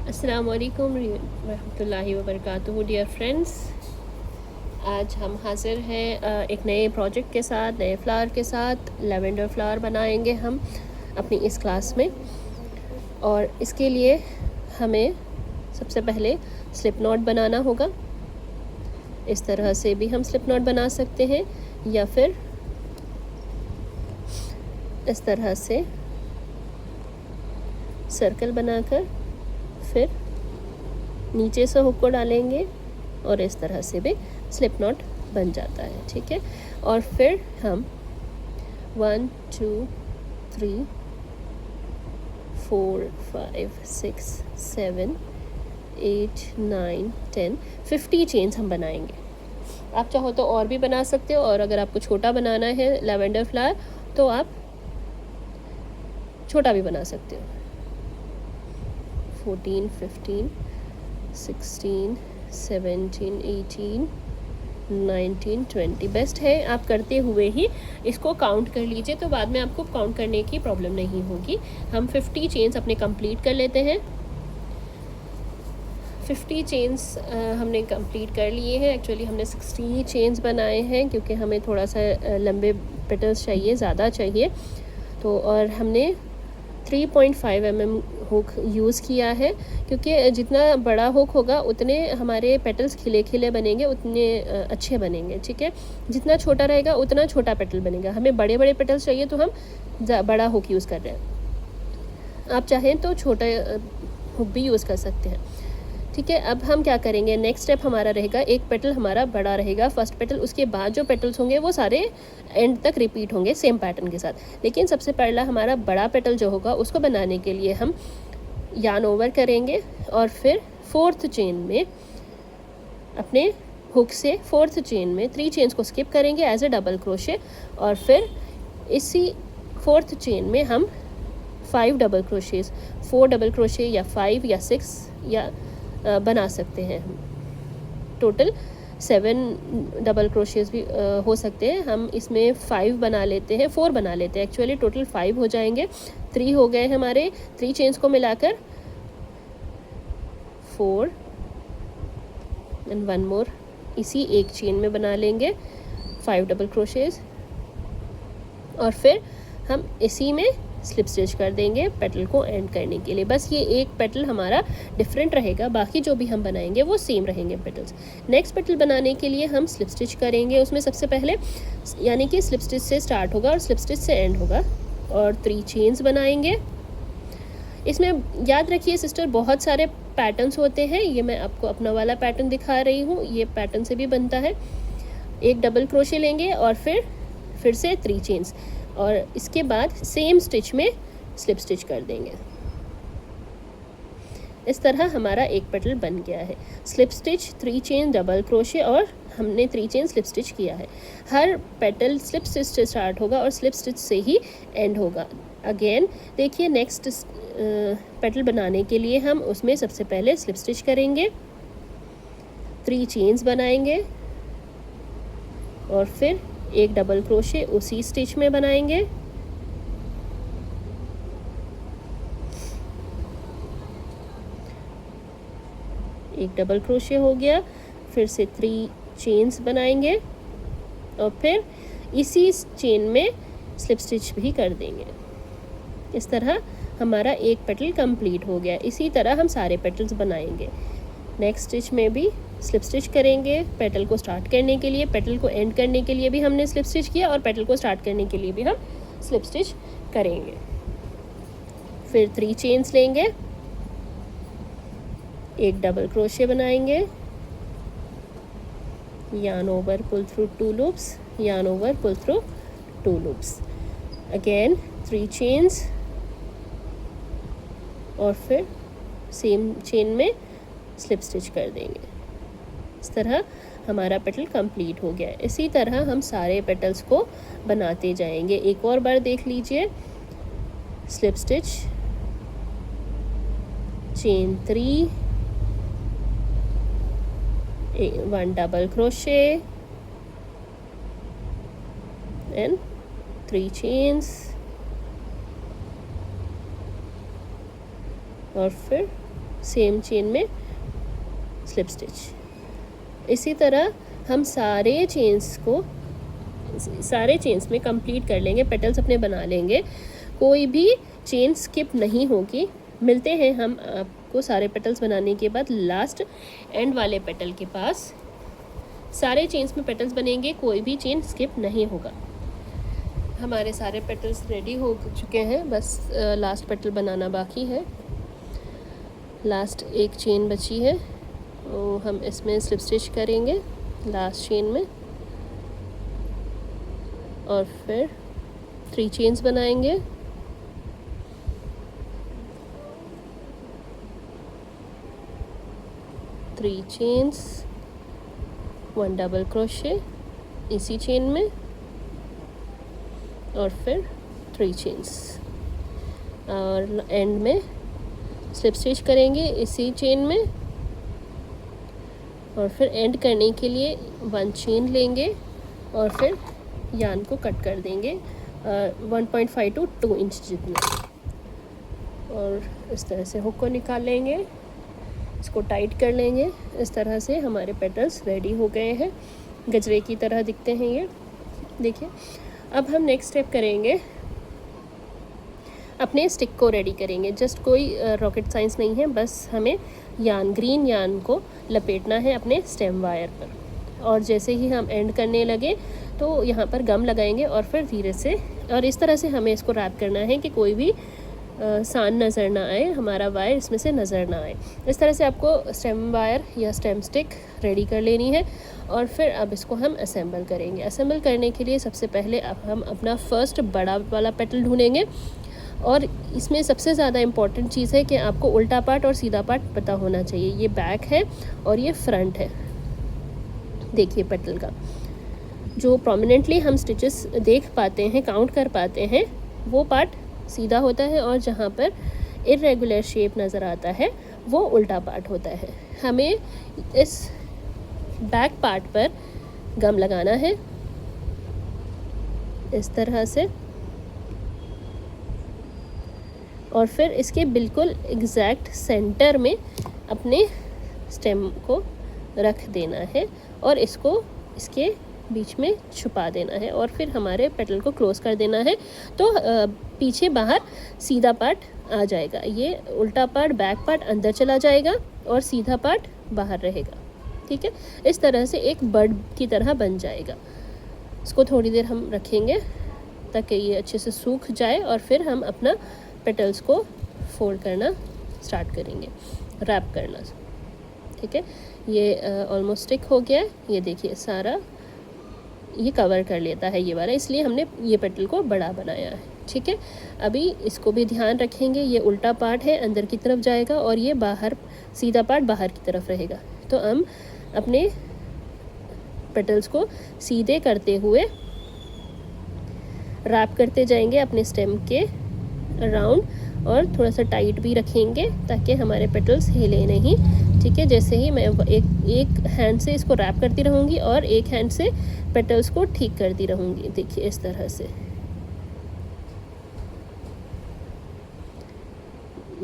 अस्सलाम वालेकुम रहमतुल्लाहि व बरकातुहू डियर फ्रेंड्स। आज हम हाज़िर हैं एक नए प्रोजेक्ट के साथ, नए फ्लावर के साथ। लेवेंडर फ्लावर बनाएंगे हम अपनी इस क्लास में, और इसके लिए हमें सबसे पहले स्लिप नॉट बनाना होगा। इस तरह से भी हम स्लिप नॉट बना सकते हैं, या फिर इस तरह से सर्कल बनाकर फिर नीचे से हुक को डालेंगे और इस तरह से भी स्लिप नॉट बन जाता है। ठीक है, और फिर हम 1 2 3 4 5 6 7 8 9 10 50 चेन्स हम बनाएंगे। आप चाहो तो और भी बना सकते हो, और अगर आपको छोटा बनाना है लेवेंडर फ्लावर तो आप छोटा भी बना सकते हो। 14 15 16 17 18 19 20 बेस्ट है आप करते हुए ही इसको काउंट कर लीजिए, तो बाद में आपको काउंट करने की प्रॉब्लम नहीं होगी। हम 50 चेन्स अपने कंप्लीट कर लेते हैं। 50 चेन्स हमने कंप्लीट कर लिए हैं। एक्चुअली हमने 60 चेन्स बनाए हैं, क्योंकि हमें थोड़ा सा लंबे पेटल्स चाहिए, ज़्यादा चाहिए। तो और हमने 3.5 mm हुक यूज़ किया है, क्योंकि जितना बड़ा हुक होगा उतने हमारे पेटल्स खिले खिले बनेंगे, उतने अच्छे बनेंगे। ठीक है, जितना छोटा रहेगा उतना छोटा पेटल बनेगा। हमें बड़े बड़े पेटल्स चाहिए तो हम बड़ा हुक यूज़ कर रहे हैं। आप चाहें तो छोटा हुक भी यूज़ कर सकते हैं। ठीक है, अब हम क्या करेंगे, नेक्स्ट स्टेप हमारा रहेगा, एक पेटल हमारा बड़ा रहेगा, फर्स्ट पेटल, उसके बाद जो पेटल्स होंगे वो सारे एंड तक रिपीट होंगे सेम पैटर्न के साथ। लेकिन सबसे पहला हमारा बड़ा पेटल जो होगा उसको बनाने के लिए हम यार्न ओवर करेंगे, और फिर 4th चेन में अपने हुक से 4th चेन में 3 चेन्स को स्किप करेंगे एज ए डबल क्रोशे, और फिर इसी 4th चेन में हम 5 डबल क्रोशेज, 4 डबल क्रोशे या 5 या 6 या बना सकते हैं। टोटल 7 डबल क्रोशेज भी हो सकते हैं। हम इसमें 5 बना लेते हैं, 4 बना लेते हैं। एक्चुअली टोटल 5 हो जाएंगे। 3 हो गए हमारे, 3 चेन्स को मिलाकर 4 एंड 1 मोर इसी एक चेन में बना लेंगे 5 डबल क्रोशेज, और फिर हम इसी में स्लिप स्टिच कर देंगे पेटल को एंड करने के लिए। बस ये एक पेटल हमारा डिफरेंट रहेगा, बाकी जो भी हम बनाएंगे वो सेम रहेंगे पेटल्स। नेक्स्ट पेटल बनाने के लिए हम स्लिप स्टिच करेंगे। उसमें सबसे पहले यानी कि स्लिप स्टिच से स्टार्ट होगा और स्लिप स्टिच से एंड होगा, और 3 चेन्स बनाएंगे। इसमें याद रखिए सिस्टर, बहुत सारे पैटर्न्स होते हैं। ये मैं आपको अपना वाला पैटर्न दिखा रही हूँ, ये पैटर्न से भी बनता है। एक डबल क्रोशे लेंगे और फिर से 3 चेन्स, और इसके बाद सेम स्टिच में स्लिप स्टिच कर देंगे। इस तरह हमारा एक पेटल बन गया है। Slip stitch, 3 chain, double crochet, और हमने 3 चेन स्लिप स्टिच किया है। हर पेटल स्लिप स्टिच से स्टार्ट होगा और स्लिप स्टिच से ही एंड होगा। अगेन देखिए, नेक्स्ट पेटल बनाने के लिए हम उसमें सबसे पहले स्लिप स्टिच करेंगे, 3 चेन्स बनाएंगे, और फिर एक डबल क्रोशे उसी स्टिच में बनाएंगे, एक डबल क्रोशे हो गया, फिर से 3 चेन्स बनाएंगे, और फिर इसी चेन में स्लिप स्टिच भी कर देंगे। इस तरह हमारा एक पेटल कंप्लीट हो गया। इसी तरह हम सारे पेटल्स बनाएंगे। नेक्स्ट स्टिच में भी स्लिप स्टिच करेंगे, पेटल को स्टार्ट करने के लिए, पेटल को एंड करने के लिए भी हमने स्लिप स्टिच किया, और पेटल को स्टार्ट करने के लिए भी हम स्लिप स्टिच करेंगे। फिर 3 चेन्स लेंगे, एक डबल क्रोशे बनाएंगे, yarn over pull through 2 loops, yarn over pull through 2 loops, again 3 chains, और फिर सेम चेन में स्लिप स्टिच कर देंगे। इस तरह हमारा पेटल कंप्लीट हो गया है। इसी तरह हम सारे पेटल्स को बनाते जाएंगे। एक और बार देख लीजिए, slip stitch, chain 3, 1 double crochet and 3 chains, और फिर सेम चेन में स्लिप स्टिच। इसी तरह हम सारे चेन्स में कंप्लीट कर लेंगे, पेटल्स अपने बना लेंगे, कोई भी चेन स्किप नहीं होगी। मिलते हैं हम आपको सारे पेटल्स बनाने के बाद लास्ट एंड वाले पेटल के पास। सारे चेन्स में पेटल्स बनेंगे, कोई भी चेन स्किप नहीं होगा। हमारे सारे पेटल्स रेडी हो चुके हैं, बस लास्ट पेटल बनाना बाकी है। लास्ट एक चेन बची है, तो हम इसमें स्लिप स्टिच करेंगे लास्ट चेन में, और फिर 3 चेन्स बनाएंगे। थ्री चेन्स, 1 डबल क्रोशे इसी चेन में, और फिर 3 चेन्स, और एंड में स्लिप स्टिच करेंगे इसी चेन में, और फिर एंड करने के लिए 1 चेन लेंगे और फिर यान को कट कर देंगे 1.5 to 2 इंच जितना, और इस तरह से हुक को निकाल लेंगे, इसको टाइट कर लेंगे। इस तरह से हमारे पेटल्स रेडी हो गए हैं, गजरे की तरह दिखते हैं ये, देखिए। अब हम नेक्स्ट स्टेप करेंगे, अपने स्टिक को रेडी करेंगे। जस्ट कोई रॉकेट साइंस नहीं है, बस हमें ग्रीन यान को लपेटना है अपने स्टेम वायर पर, और जैसे ही हम एंड करने लगे तो यहाँ पर गम लगाएंगे, और फिर धीरे से, और इस तरह से हमें इसको रैप करना है कि कोई भी सान नज़र ना आए, हमारा वायर इसमें से नज़र ना आए। इस तरह से आपको स्टेम वायर या स्टेम स्टिक रेडी कर लेनी है, और फिर अब इसको हम असेंबल करेंगे। असेंबल करने के लिए सबसे पहले अब हम अपना फर्स्ट बड़ा वाला पेटल ढूंढेंगे, और इसमें सबसे ज़्यादा इम्पॉर्टेंट चीज़ है कि आपको उल्टा पार्ट और सीधा पार्ट पता होना चाहिए। ये बैक है और ये फ्रंट है। देखिए पेटल का जो प्रोमिनेंटली हम स्टिचेस देख पाते हैं, काउंट कर पाते हैं, वो पार्ट सीधा होता है, और जहाँ पर इरेगुलर शेप नज़र आता है वो उल्टा पार्ट होता है। हमें इस बैक पार्ट पर गम लगाना है इस तरह से, और फिर इसके बिल्कुल एग्जैक्ट सेंटर में अपने स्टेम को रख देना है, और इसको इसके बीच में छुपा देना है, और फिर हमारे पेटल को क्लोज कर देना है। तो पीछे बाहर सीधा पार्ट आ जाएगा, ये उल्टा पार्ट बैक पार्ट अंदर चला जाएगा और सीधा पार्ट बाहर रहेगा। ठीक है, इस तरह से एक बर्ड की तरह बन जाएगा। इसको थोड़ी देर हम रखेंगे ताकि ये अच्छे से सूख जाए, और फिर हम अपना पेटल्स को फोल्ड करना स्टार्ट करेंगे, रैप करना। ठीक है, ये ऑलमोस्ट स्टिक हो गया है। ये देखिए सारा ये कवर कर लेता है ये वाला, इसलिए हमने ये पेटल को बड़ा बनाया है। ठीक है, अभी इसको भी ध्यान रखेंगे, ये उल्टा पार्ट है अंदर की तरफ जाएगा, और ये बाहर सीधा पार्ट बाहर की तरफ रहेगा। तो हम अपने पेटल्स को सीधे करते हुए रैप करते जाएंगे अपने स्टेम के अराउंड, और थोड़ा सा टाइट भी रखेंगे ताकि हमारे पेटल्स हिले नहीं। ठीक है, जैसे ही मैं एक हैंड से इसको रैप करती रहूँगी और एक हैंड से पेटल्स को ठीक करती रहूँगी। देखिए इस तरह से,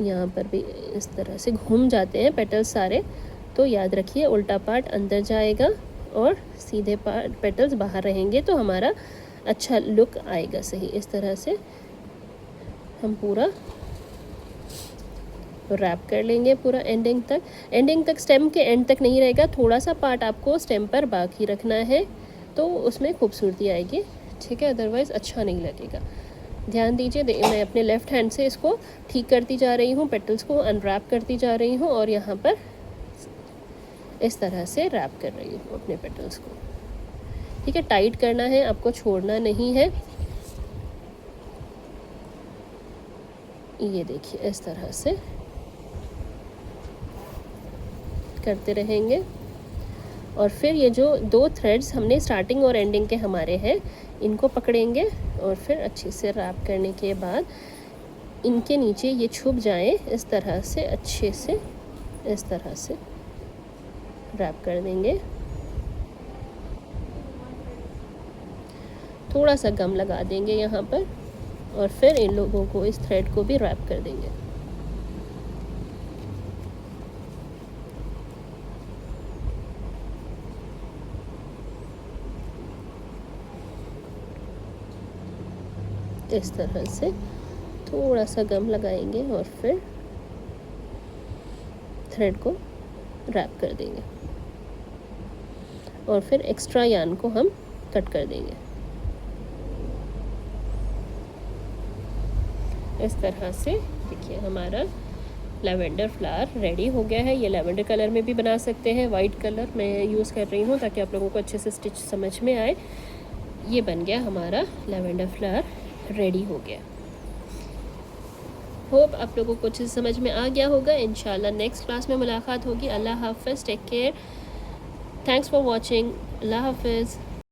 यहाँ पर भी इस तरह से घूम जाते हैं पेटल्स सारे। तो याद रखिए उल्टा पार्ट अंदर जाएगा और सीधे पार्ट पेटल्स बाहर रहेंगे, तो हमारा अच्छा लुक आएगा सही। इस तरह से हम पूरा रैप कर लेंगे पूरा एंडिंग तक स्टेम के एंड तक नहीं रहेगा, थोड़ा सा पार्ट आपको स्टेम पर बाकी रखना है, तो उसमें खूबसूरती आएगी। ठीक है, अदरवाइज़ अच्छा नहीं लगेगा। ध्यान दीजिए, मैं अपने लेफ़्ट हैंड से इसको ठीक करती जा रही हूँ, पेटल्स को अनरैप करती जा रही हूँ, और यहाँ पर इस तरह से रैप कर रही हूँ अपने पेटल्स को। ठीक है, टाइट करना है, आपको छोड़ना नहीं है। ये देखिए इस तरह से करते रहेंगे, और फिर ये जो 2 थ्रेड्स हमने स्टार्टिंग और एंडिंग के हमारे हैं, इनको पकड़ेंगे, और फिर अच्छे से रैप करने के बाद इनके नीचे ये छुप जाएं, इस तरह से अच्छे से इस तरह से रैप कर देंगे। थोड़ा सा गम लगा देंगे यहाँ पर, और फिर इन लोगों को, इस थ्रेड को भी रैप कर देंगे। इस तरह से थोड़ा सा गम लगाएंगे और फिर थ्रेड को रैप कर देंगे और फिर एक्स्ट्रा यार्न को हम कट कर देंगे। इस तरह से देखिए हमारा लैवेंडर फ्लावर रेडी हो गया है। ये लैवेंडर कलर में भी बना सकते हैं, वाइट कलर मैं यूज़ कर रही हूँ ताकि आप लोगों को अच्छे से स्टिच समझ में आए। ये बन गया हमारा लैवेंडर फ्लावर रेडी हो गया। होप आप लोगों को अच्छे से समझ में आ गया होगा। इंशाल्लाह नेक्स्ट क्लास में मुलाकात होगी। अल्लाह हाफ़िज़, take care, thanks for watching, अल्लाह हाफ़िज़।